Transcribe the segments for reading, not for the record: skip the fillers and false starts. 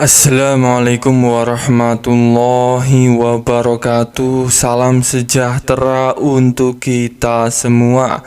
Assalamualaikum warahmatullahi wabarakatuh. Salam sejahtera untuk kita semua.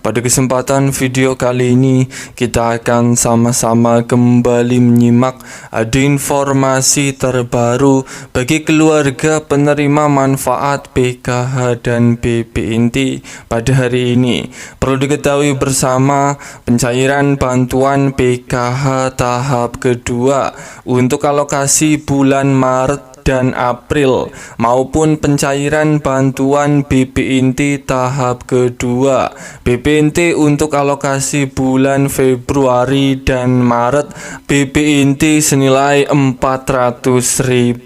Pada kesempatan video kali ini kita akan sama-sama kembali menyimak ada informasi terbaru bagi keluarga penerima manfaat PKH dan BPNT pada hari ini. Perlu diketahui bersama, pencairan bantuan PKH tahap kedua untuk alokasi bulan Maret dan April maupun pencairan bantuan BPNT tahap kedua BPNT untuk alokasi bulan Februari dan Maret BPNT senilai Rp400.000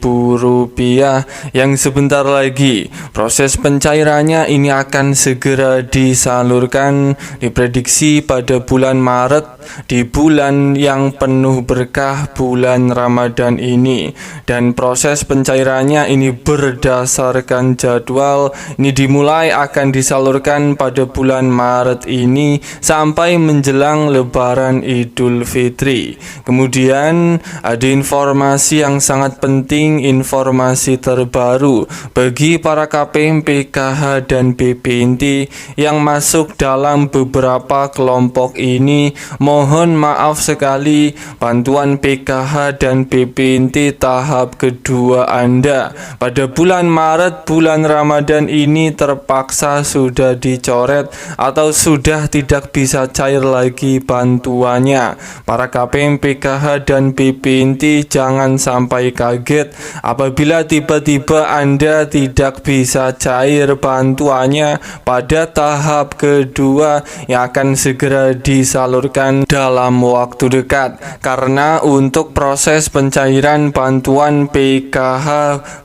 yang sebentar lagi proses pencairannya ini akan segera disalurkan. Diprediksi pada bulan Maret, di bulan yang penuh berkah bulan Ramadan ini, dan proses pencairannya ini berdasarkan jadwal. Ini dimulai akan disalurkan pada bulan Maret ini sampai menjelang Lebaran Idul Fitri. Kemudian ada informasi yang sangat penting, informasi terbaru bagi para KPM PKH dan BPNT yang masuk dalam beberapa kelompok ini. Mohon maaf sekali, bantuan PKH dan BPNT tahap kedua Anda pada bulan Maret, bulan Ramadan ini terpaksa sudah dicoret atau sudah tidak bisa cair lagi bantuannya. Para KPM PKH dan BPNT jangan sampai kaget apabila tiba-tiba Anda tidak bisa cair bantuannya pada tahap kedua yang akan segera disalurkan dalam waktu dekat. Karena untuk proses pencairan bantuan PKH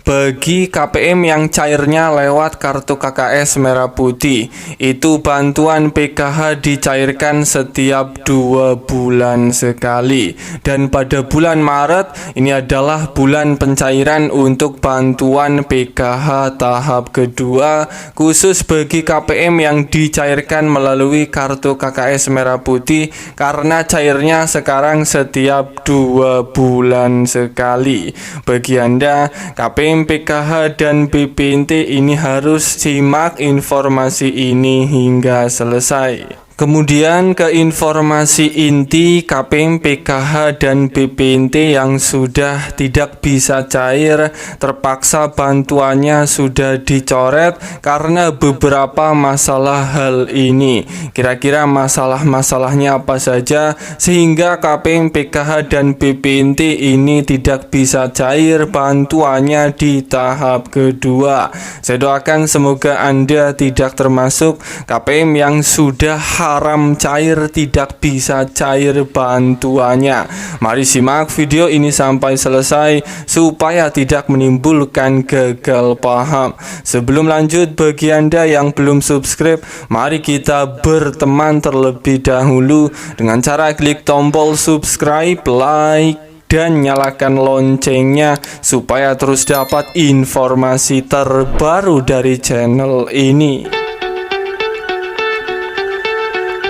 bagi KPM yang cairnya lewat kartu KKS merah putih, itu bantuan PKH dicairkan setiap 2 bulan sekali. Dan pada bulan Maret ini adalah bulan pencairan untuk bantuan PKH tahap kedua khusus bagi KPM yang dicairkan melalui kartu KKS merah putih, karena cairnya sekarang setiap 2 bulan sekali. Bagi Anda KPM PKH dan BPNT ini harus simak informasi ini hingga selesai. Kemudian ke informasi inti, KPM PKH dan BPNT yang sudah tidak bisa cair terpaksa bantuannya sudah dicoret karena beberapa masalah hal ini. Kira-kira masalah-masalahnya apa saja sehingga KPM PKH dan BPNT ini tidak bisa cair bantuannya di tahap kedua. Saya doakan semoga Anda tidak termasuk KPM yang sudah haram cair, tidak bisa cair bantuannya. Mari simak video ini sampai selesai supaya tidak menimbulkan gagal paham. Sebelum lanjut, bagi Anda yang belum subscribe, mari kita berteman terlebih dahulu dengan cara klik tombol subscribe, like, dan nyalakan loncengnya supaya terus dapat informasi terbaru dari channel ini.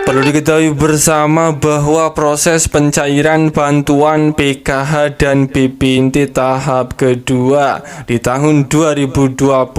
Perlu diketahui bersama bahwa proses pencairan bantuan PKH dan BPNT tahap kedua di tahun 2024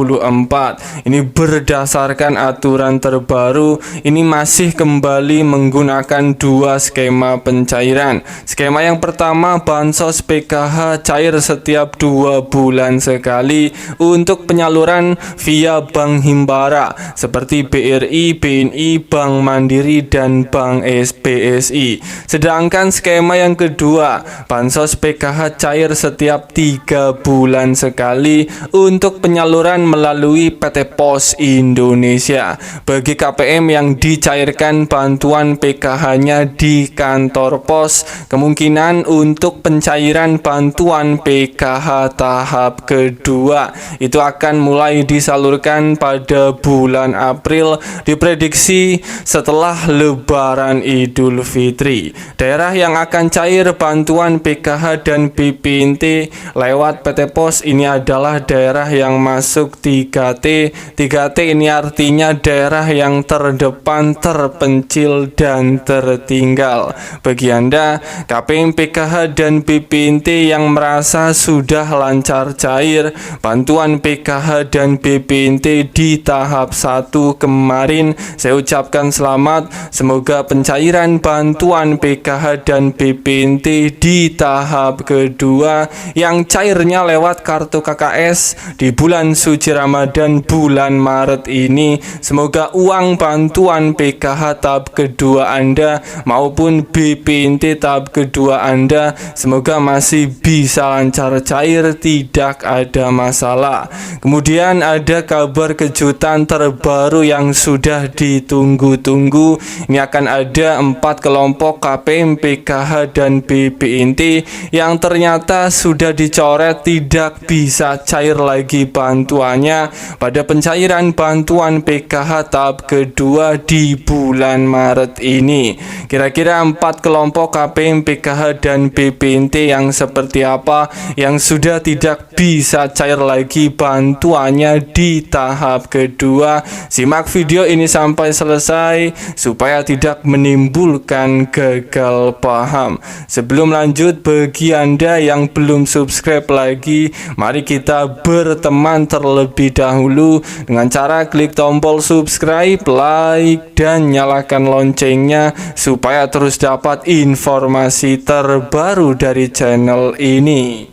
ini berdasarkan aturan terbaru, ini masih kembali menggunakan 2 skema pencairan. Skema yang pertama, bansos PKH cair setiap 2 bulan sekali untuk penyaluran via Bank Himbara seperti BRI, BNI, Bank Mandiri, dan Bank BSI. Sedangkan skema yang kedua, bansos PKH cair setiap 3 bulan sekali untuk penyaluran melalui PT Pos Indonesia. Bagi KPM yang dicairkan bantuan PKH-nya di kantor pos, kemungkinan untuk pencairan bantuan PKH tahap kedua itu akan mulai disalurkan pada bulan April, diprediksi setelah Lebaran Idul Fitri. Daerah yang akan cair bantuan PKH dan BPNT lewat PT Pos ini adalah daerah yang masuk 3T. 3T ini artinya daerah yang terdepan, terpencil, dan tertinggal. Bagi Anda, KPM, PKH, dan BPNT yang merasa sudah lancar cair bantuan PKH dan BPNT di tahap 1 kemarin, saya ucapkan selamat. Semoga pencairan bantuan PKH dan BPNT di tahap kedua yang cairnya lewat kartu KKS di bulan suci Ramadan bulan Maret ini, semoga uang bantuan PKH tahap kedua Anda maupun BPNT tahap kedua Anda semoga masih bisa lancar cair, tidak ada masalah. Kemudian ada kabar kejutan terbaru yang sudah ditunggu-tunggu. Ini akan ada 4 kelompok KPM, PKH, dan BPNT yang ternyata sudah dicoret tidak bisa cair lagi bantuannya pada pencairan bantuan PKH tahap kedua di bulan Maret ini. Kira-kira 4 kelompok KPM, PKH, dan BPNT yang seperti apa yang sudah tidak bisa cair lagi bantuannya di tahap kedua? Simak video ini sampai selesai supaya tidak menimbulkan gagal paham. Sebelum lanjut, bagi Anda yang belum subscribe lagi, mari kita berteman terlebih dahulu dengan cara klik tombol subscribe, like, dan nyalakan loncengnya supaya terus dapat informasi terbaru dari channel ini.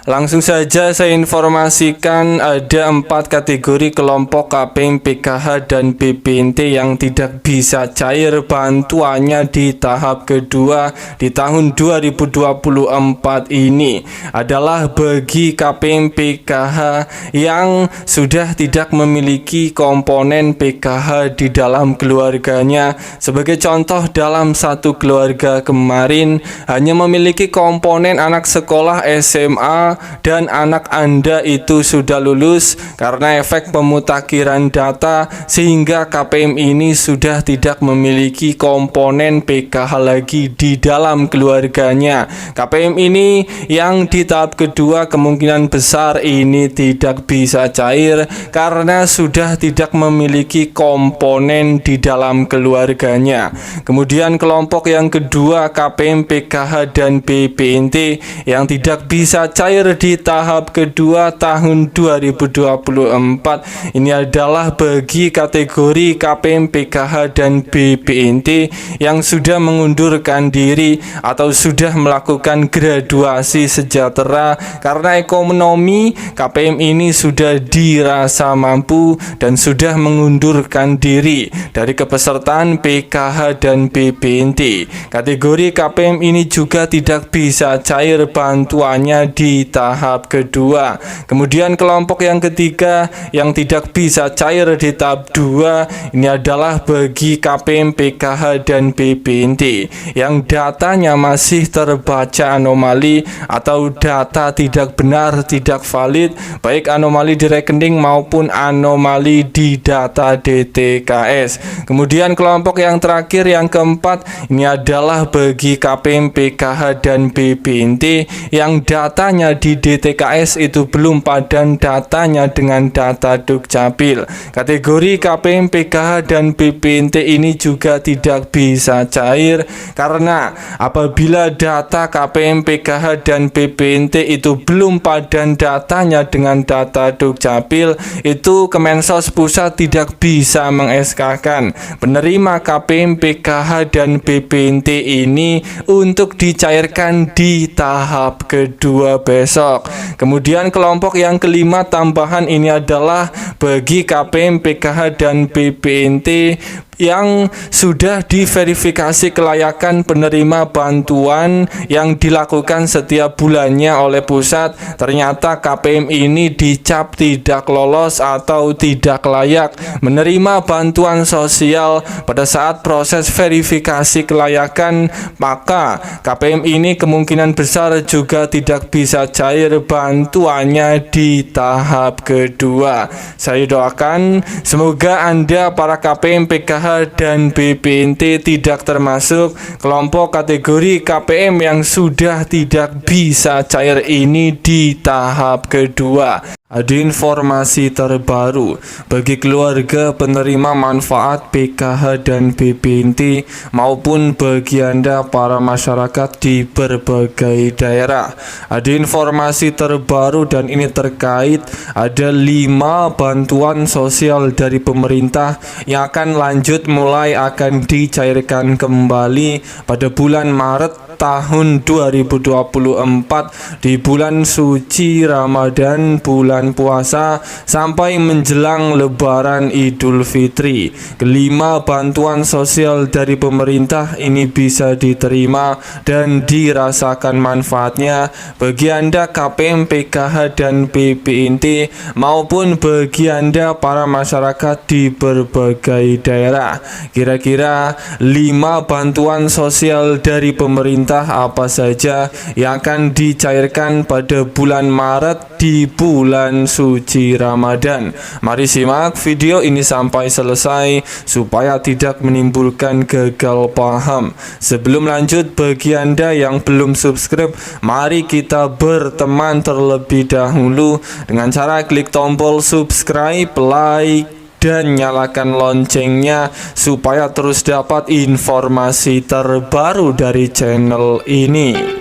Langsung saja saya informasikan ada 4 kategori kelompok KPM, PKH, dan BPNT yang tidak bisa cair bantuannya di tahap kedua di tahun 2024 ini. Adalah bagi KPM, PKH yang sudah tidak memiliki komponen PKH di dalam keluarganya. Sebagai contoh, dalam satu keluarga kemarin hanya memiliki komponen anak sekolah SMA dan anak Anda itu sudah lulus karena efek pemutakhiran data, sehingga KPM ini sudah tidak memiliki komponen PKH lagi di dalam keluarganya. KPM ini yang di tahap kedua kemungkinan besar ini tidak bisa cair karena sudah tidak memiliki komponen di dalam keluarganya. Kemudian kelompok yang kedua KPM, PKH, dan BPNT yang tidak bisa cair di tahap kedua tahun 2024 ini adalah bagi kategori KPM, PKH, dan BPNT yang sudah mengundurkan diri atau sudah melakukan graduasi sejahtera karena ekonomi. KPM ini sudah dirasa mampu dan sudah mengundurkan diri dari kepesertaan PKH dan BPNT. Kategori KPM ini juga tidak bisa cair bantuannya di tahap kedua. Kemudian kelompok yang ketiga yang tidak bisa cair di tahap 2 ini adalah bagi KPM, PKH, dan BPNT yang datanya masih terbaca anomali atau data tidak benar, tidak valid, baik anomali di rekening maupun anomali di data DTKS. Kemudian kelompok yang terakhir yang keempat ini adalah bagi KPM, PKH, dan BPNT yang datanya di DTKS itu belum padan datanya dengan data Dukcapil. Kategori KPM, PKH, dan BPNT ini juga tidak bisa cair karena apabila data KPM, PKH, dan BPNT itu belum padan datanya dengan data Dukcapil, itu Kemensos Pusat tidak bisa meng-SK-kan penerima KPM, PKH, dan BPNT ini untuk dicairkan di tahap kedua besok. Kemudian kelompok yang kelima tambahan ini adalah bagi KPM, PKH, dan BPNT yang sudah diverifikasi kelayakan penerima bantuan yang dilakukan setiap bulannya oleh pusat. Ternyata KPM ini dicap tidak lolos atau tidak layak menerima bantuan sosial pada saat proses verifikasi kelayakan, maka KPM ini kemungkinan besar juga tidak bisa cair bantuannya di tahap kedua. Saya doakan semoga Anda para KPM, PKH, dan BPNT tidak termasuk kelompok kategori KPM yang sudah tidak bisa cair ini di tahap kedua. Ada informasi terbaru bagi keluarga penerima manfaat PKH dan BPNT maupun bagi Anda para masyarakat di berbagai daerah. Ada informasi terbaru dan ini terkait ada 5 bantuan sosial dari pemerintah yang akan lanjut mulai akan dicairkan kembali pada bulan Maret tahun 2024 di bulan suci Ramadan, bulan puasa sampai menjelang Lebaran Idul Fitri. Kelima bantuan sosial dari pemerintah ini bisa diterima dan dirasakan manfaatnya bagi Anda KPM, PKH dan BPNT maupun bagi Anda para masyarakat di berbagai daerah. Kira-kira 5 bantuan sosial dari pemerintah apa saja yang akan dicairkan pada bulan Maret di bulan suci Ramadan. Mari simak video ini sampai selesai supaya tidak menimbulkan gagal paham. Sebelum lanjut, bagi Anda yang belum subscribe, mari kita berteman terlebih dahulu dengan cara klik tombol subscribe, like, dan nyalakan loncengnya supaya terus dapat informasi terbaru dari channel ini.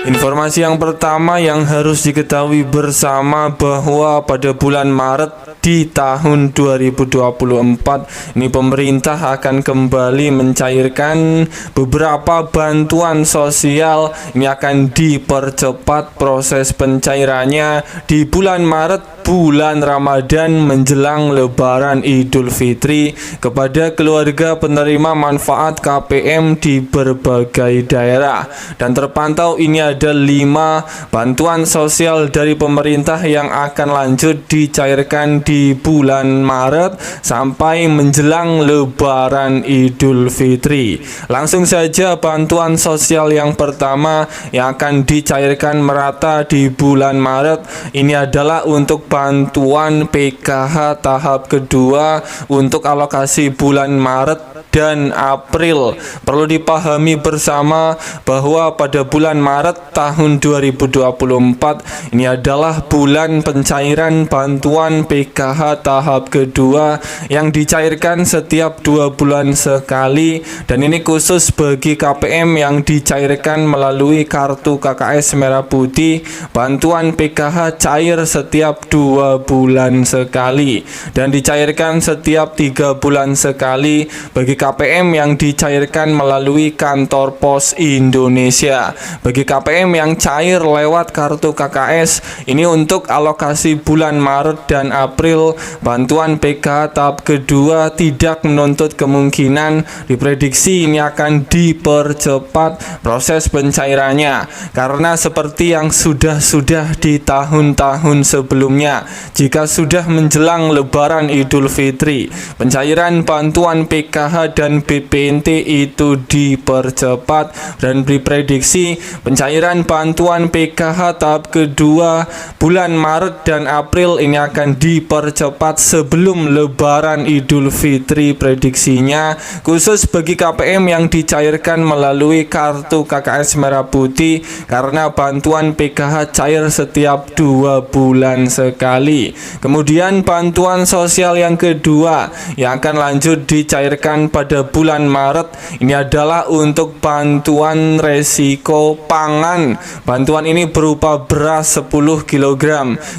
Informasi yang pertama yang harus diketahui bersama bahwa pada bulan Maret di tahun 2024 ini pemerintah akan kembali mencairkan beberapa bantuan sosial. Ini akan dipercepat proses pencairannya di bulan Maret, bulan Ramadan menjelang Lebaran Idul Fitri kepada keluarga penerima manfaat KPM di berbagai daerah. Dan terpantau ini ada 5 bantuan sosial dari pemerintah yang akan lanjut dicairkan di bulan Maret sampai menjelang Lebaran Idul Fitri. Langsung saja bantuan sosial yang pertama yang akan dicairkan merata di bulan Maret ini adalah untuk bantuan PKH tahap kedua untuk alokasi bulan Maret dan April. Perlu dipahami bersama bahwa pada bulan Maret tahun 2024 ini adalah bulan pencairan bantuan PKH tahap kedua yang dicairkan setiap 2 bulan sekali, dan ini khusus bagi KPM yang dicairkan melalui kartu KKS Merah Putih. Bantuan PKH cair setiap 2 bulan sekali dan dicairkan setiap 3 bulan sekali bagi KPM yang dicairkan melalui kantor pos Indonesia. Bagi KPM yang cair lewat kartu KKS ini untuk alokasi bulan Maret dan April, bantuan PKH tahap kedua tidak menuntut kemungkinan. Diprediksi ini akan dipercepat proses pencairannya karena seperti yang sudah di tahun-tahun sebelumnya, jika sudah menjelang Lebaran Idul Fitri, pencairan bantuan PKH dan BPNT itu dipercepat, dan diprediksi pencairan bantuan PKH tahap kedua bulan Maret dan April ini akan dipercepat sebelum Lebaran Idul Fitri prediksinya, khusus bagi KPM yang dicairkan melalui kartu KKS Merah Putih karena bantuan PKH cair setiap 2 bulan sekali. Kemudian bantuan sosial yang kedua yang akan lanjut dicairkan pada bulan Maret ini adalah untuk bantuan resiko pangan. Bantuan ini berupa beras 10 kg.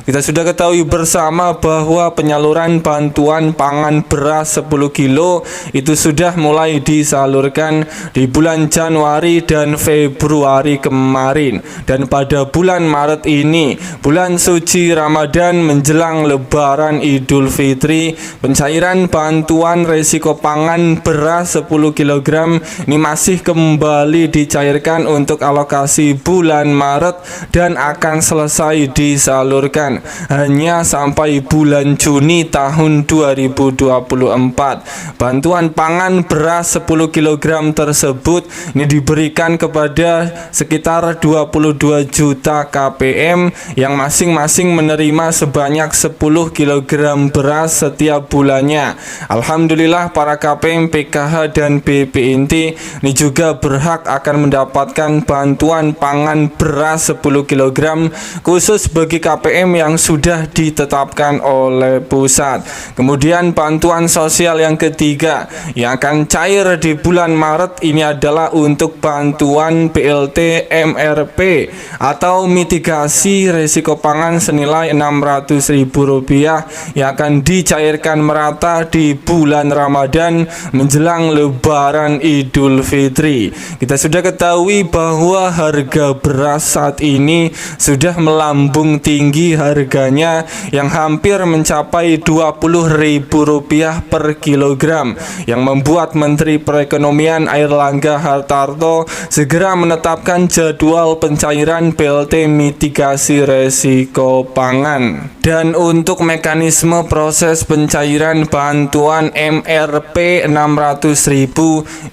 Kita sudah ketahui bersama bahwa penyaluran bantuan pangan beras 10 kilo itu sudah mulai disalurkan di bulan Januari dan Februari kemarin, dan pada bulan Maret ini, bulan suci Ramadan menjelang Lebaran Idul Fitri, pencairan bantuan resiko pangan beras 10 kg ini masih kembali dicairkan untuk alokasi bulan Maret dan akan selesai disalurkan hanya sampai bulan Juni tahun 2024. Bantuan pangan beras 10 kg tersebut ini diberikan kepada sekitar 22 juta KPM yang masing-masing menerima sebanyak 10 kg beras setiap bulannya. Alhamdulillah para KPM, PKH dan BPNT ini juga berhak akan mendapatkan bantuan pangan beras 10 kg khusus bagi KPM yang sudah ditetapkan oleh pusat. Kemudian bantuan sosial yang ketiga yang akan cair di bulan Maret ini adalah untuk bantuan BLT MRP atau mitigasi risiko pangan senilai Rp600.000 yang akan dicairkan merata di bulan Ramadan menjelang Lebaran Idul Fitri. Kita sudah ketahui bahwa harga beras saat ini sudah melambung tinggi harganya yang hampir mencapai Rp20.000 per kilogram, yang membuat Menteri Perekonomian Airlangga Hartarto segera menetapkan jadwal pencairan BLT mitigasi risiko pangan. Dan untuk mekanisme proses pencairan bantuan MRP Rp600.000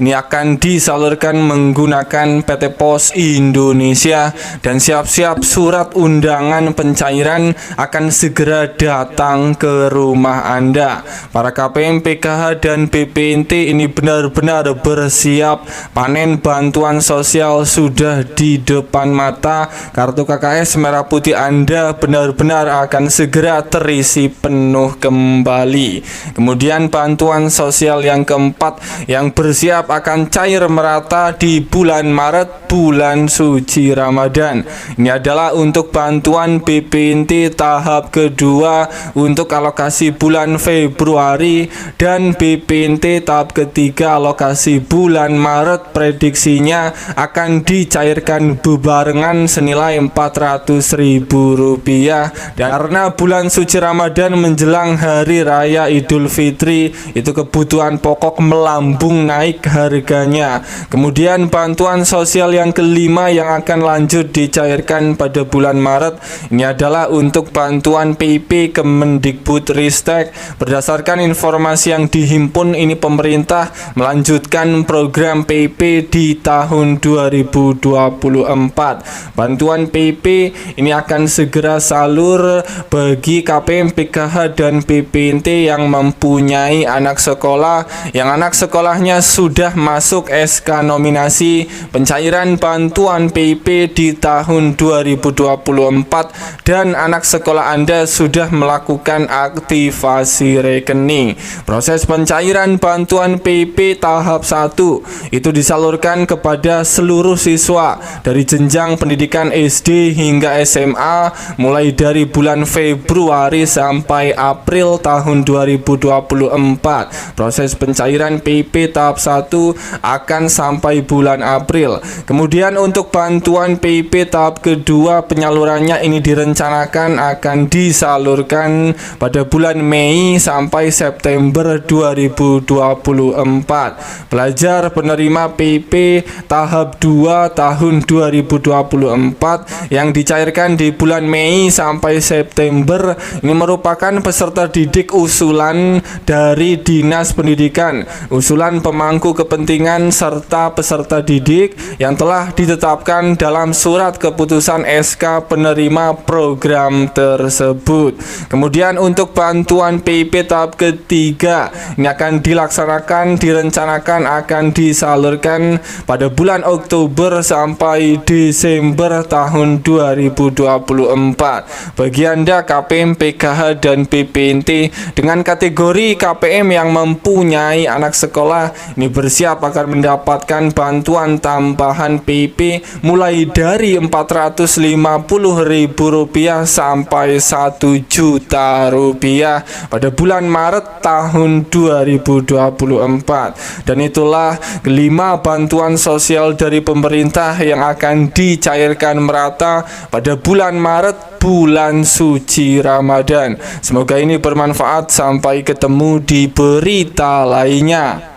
ini akan disalurkan menggunakan PT Pos Indonesia dan siap-siap surat undangan pencairan akan segera datang ke rumah Anda. Para KPM, PKH dan BPNT ini benar-benar bersiap. Panen bantuan sosial sudah di depan mata. Kartu KKS merah putih Anda benar-benar akan segera terisi penuh kembali. Kemudian bantuan sosial yang keempat yang bersiap akan cair merata di bulan Maret, bulan suci Ramadan. Ini adalah untuk bantuan BPNT tahap kedua untuk alokasi bulan Februari dan BPNT tahap ketiga alokasi bulan Maret prediksinya akan dicairkan bebarengan senilai Rp400.000. Dan karena bulan suci Ramadan menjelang hari raya Idul Fitri itu kebutuhan pokok melambung naik harganya. Kemudian bantuan sosial yang kelima yang akan lanjut dicairkan pada bulan Maret ini adalah untuk bantuan PP Kemendikbudristek. Berdasarkan informasi yang dihimpun ini pemerintah melanjutkan program PP di tahun 2024. Bantuan PP ini akan segera salur bagi KPM, PKH dan BPNT yang mempunyai anak sekolah yang anak sekolahnya sudah masuk SK nominasi pencairan bantuan PP di tahun 2024 dan anak sekolah Anda sudah melakukan aktivasi rekening. Proses pencairan bantuan PP tahap 1 itu disalurkan kepada seluruh siswa dari jenjang pendidikan SD hingga SMA mulai dari bulan Februari sampai April tahun 2024. Proses pencairan PP tahap 1 akan sampai bulan April. Kemudian untuk bantuan PP tahap kedua penyalurannya ini direncanakan akan disalurkan pada bulan Mei sampai September 2024. Pelajar penerima PP tahap 2 tahun 2024 yang dicairkan di bulan Mei sampai September ini merupakan peserta didik usulan dari Dinas Pendidikan, usulan pemangku kepentingan serta peserta didik yang telah ditetapkan dalam surat keputusan SK penerima program tersebut. Kemudian untuk bantuan PP tahap ketiga ini akan direncanakan akan disalurkan pada bulan Oktober sampai Desember tahun 2024. Bagi Anda KPM, PKH dan BPNT dengan kategori KPM yang mempunyai anak sekolah ini bersiap akan mendapatkan bantuan tambahan PP mulai dari Rp450.000 sampai Rp1 juta pada bulan Maret tahun 2024. Dan itulah kelima bantuan sosial dari pemerintah yang akan dicairkan merata pada bulan Maret, bulan suci Ramadan. Semoga ini bermanfaat. Sampai ketemu di berita lainnya.